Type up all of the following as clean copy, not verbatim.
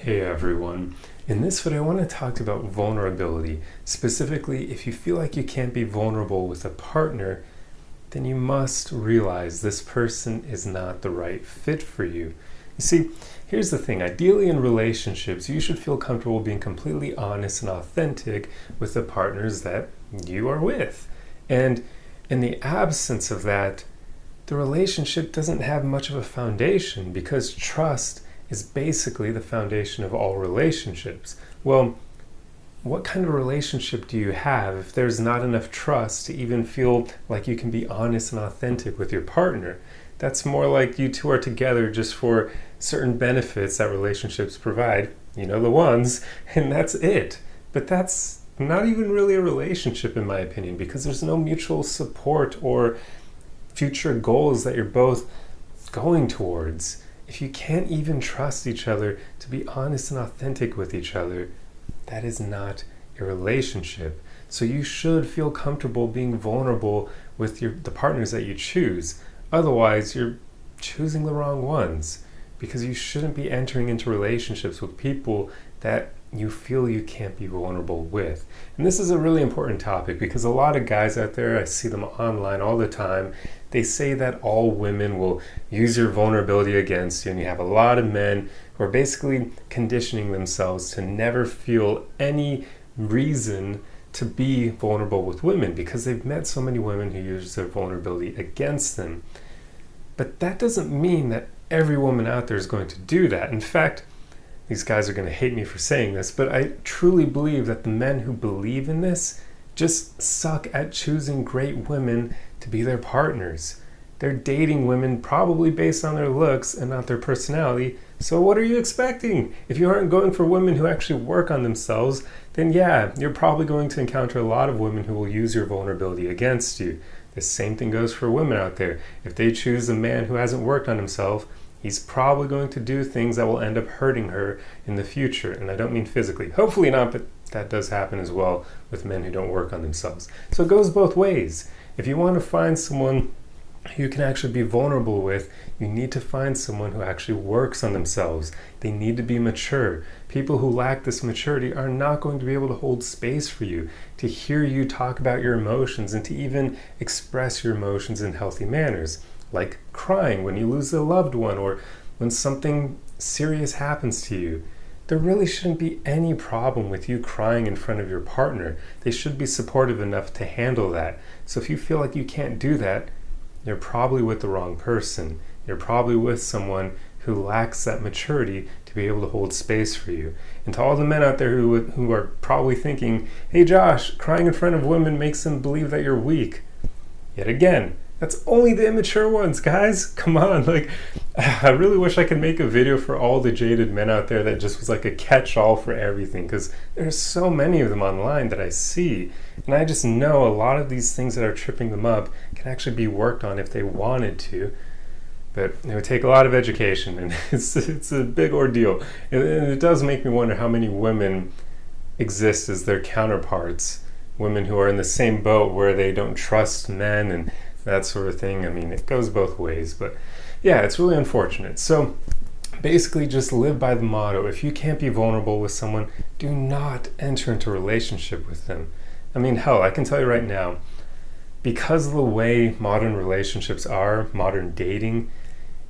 Hey everyone. In this video I want to talk about vulnerability. Specifically, if you feel like you can't be vulnerable with a partner, then you must realize this person is not the right fit for you. You see, here's the thing. Ideally in relationships, you should feel comfortable being completely honest and authentic with the partners that you are with. And in the absence of that, the relationship doesn't have much of a foundation because trust is basically the foundation of all relationships. Well, what kind of relationship do you have if there's not enough trust to even feel like you can be honest and authentic with your partner? That's more like you two are together just for certain benefits that relationships provide, you know, the ones, and that's it. But that's not even really a relationship in my opinion, because there's no mutual support or future goals that you're both going towards. If you can't even trust each other to be honest and authentic with each other, that is not a relationship. So you should feel comfortable being vulnerable with the partners that you choose. Otherwise, you're choosing the wrong ones, because you shouldn't be entering into relationships with people that you feel you can't be vulnerable with. And this is a really important topic because a lot of guys out there, I see them online all the time, they say that all women will use your vulnerability against you, and you have a lot of men who are basically conditioning themselves to never feel any reason to be vulnerable with women because they've met so many women who use their vulnerability against them. But that doesn't mean that every woman out there is going to do that. In fact, these guys are going to hate me for saying this, but I truly believe that the men who believe in this just suck at choosing great women to be their partners. They're dating women probably based on their looks and not their personality. So what are you expecting? If you aren't going for women who actually work on themselves, then yeah, you're probably going to encounter a lot of women who will use your vulnerability against you. The same thing goes for women out there. If they choose a man who hasn't worked on himself, he's probably going to do things that will end up hurting her in the future. And I don't mean physically. Hopefully not, but that does happen as well with men who don't work on themselves. So it goes both ways. If you want to find someone who you can actually be vulnerable with, you need to find someone who actually works on themselves. They need to be mature. People who lack this maturity are not going to be able to hold space for you, to hear you talk about your emotions, and to even express your emotions in healthy manners, like crying when you lose a loved one or when something serious happens to you. There really shouldn't be any problem with you crying in front of your partner. They should be supportive enough to handle that. So if you feel like you can't do that, you're probably with the wrong person. You're probably with someone who lacks that maturity to be able to hold space for you. And to all the men out there who are probably thinking, hey Josh, crying in front of women makes them believe that you're weak. Yet again, that's only the immature ones, guys. Come on, I really wish I could make a video for all the jaded men out there that just was like a catch-all for everything, because there's so many of them online that I see, and I just know a lot of these things that are tripping them up can actually be worked on if they wanted to, but it would take a lot of education, and it's a big ordeal, and it does make me wonder how many women exist as their counterparts, women who are in the same boat where they don't trust men and that sort of thing. I mean, it goes both ways, but yeah, it's really unfortunate. So basically just live by the motto, if you can't be vulnerable with someone, do not enter into a relationship with them. I mean, hell, I can tell you right now, because of the way modern relationships are, modern dating,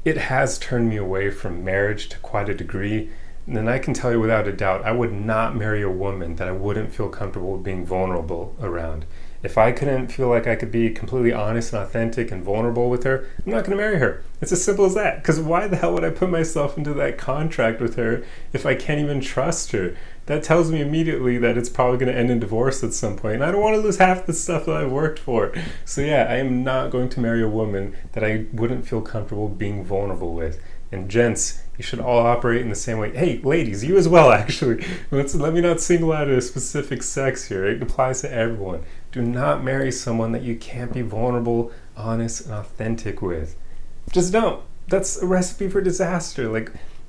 it has turned me away from marriage to quite a degree. And then I can tell you without a doubt, I would not marry a woman that I wouldn't feel comfortable being vulnerable around. If I couldn't feel like I could be completely honest and authentic and vulnerable with her, I'm not going to marry her. It's as simple as that. Because why the hell would I put myself into that contract with her if I can't even trust her? That tells me immediately that it's probably going to end in divorce at some point. And I don't want to lose half the stuff that I've worked for. So yeah, I am not going to marry a woman that I wouldn't feel comfortable being vulnerable with. And gents, you should all operate in the same way. Hey, ladies, you as well, actually. Let me not single out a specific sex here. It applies to everyone. Do not marry someone that you can't be vulnerable, honest, and authentic with. Just don't. That's a recipe for disaster.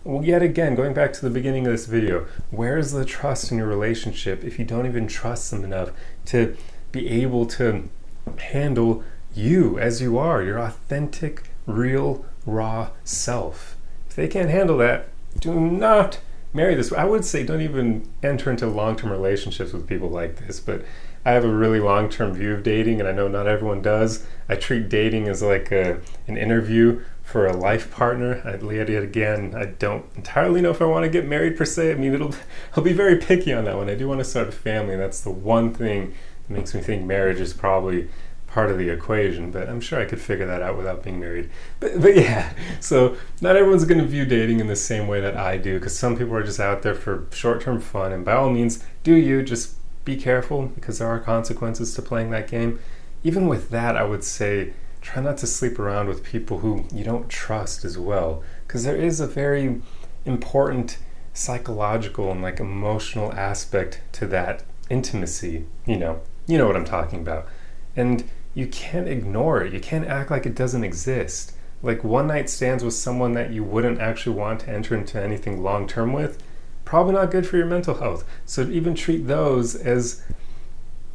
Well, yet again, going back to the beginning of this video, where is the trust in your relationship if you don't even trust them enough to be able to handle you as you are, your authentic, real, raw self? If they can't handle that, do not marry this. I would say don't even enter into long-term relationships with people like this, but I have a really long-term view of dating, and I know not everyone does. I treat dating as like an interview for a life partner. Yet again, I don't entirely know if I want to get married per se. I mean, I'll be very picky on that one. I do want to start a family, and that's the one thing that makes me think marriage is probably part of the equation, but I'm sure I could figure that out without being married. But yeah, so not everyone's going to view dating in the same way that I do, because some people are just out there for short-term fun, and by all means, do you, just be careful, because there are consequences to playing that game. Even with that, I would say try not to sleep around with people who you don't trust as well, because there is a very important psychological and like emotional aspect to that intimacy. You know what I'm talking about. And you can't ignore it. You can't act like it doesn't exist. Like one night stands with someone that you wouldn't actually want to enter into anything long term with, probably not good for your mental health. So even treat those as,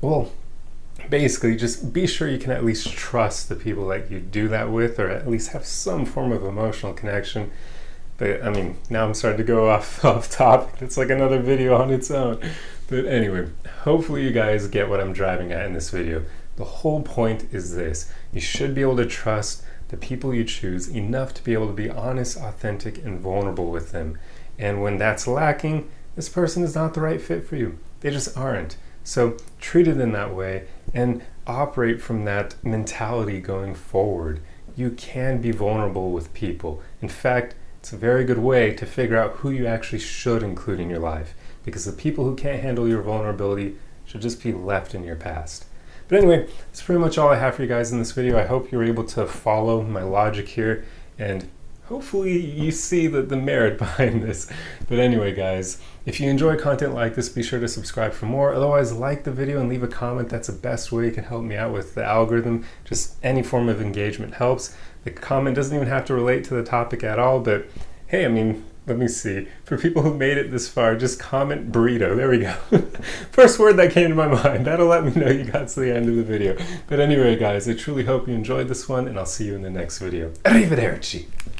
well, basically just be sure you can at least trust the people that you do that with, or at least have some form of emotional connection. But I mean, now I'm starting to go off topic. It's like another video on its own. But anyway, hopefully you guys get what I'm driving at in this video. The whole point is this: you should be able to trust the people you choose enough to be able to be honest, authentic, and vulnerable with them. And when that's lacking, this person is not the right fit for you. They just aren't. So treat it in that way and operate from that mentality going forward. You can be vulnerable with people. In fact, it's a very good way to figure out who you actually should include in your life, because the people who can't handle your vulnerability should just be left in your past. But anyway, that's pretty much all I have for you guys in this video. I hope you were able to follow my logic here, and hopefully you see the merit behind this. But anyway, guys, if you enjoy content like this, be sure to subscribe for more. Otherwise, like the video and leave a comment. That's the best way you can help me out with the algorithm. Just any form of engagement helps. The comment doesn't even have to relate to the topic at all, but hey, I mean, let me see. For people who made it this far, just comment burrito. There we go. First word that came to my mind. That'll let me know you got to the end of the video. But anyway, guys, I truly hope you enjoyed this one, and I'll see you in the next video. Arrivederci.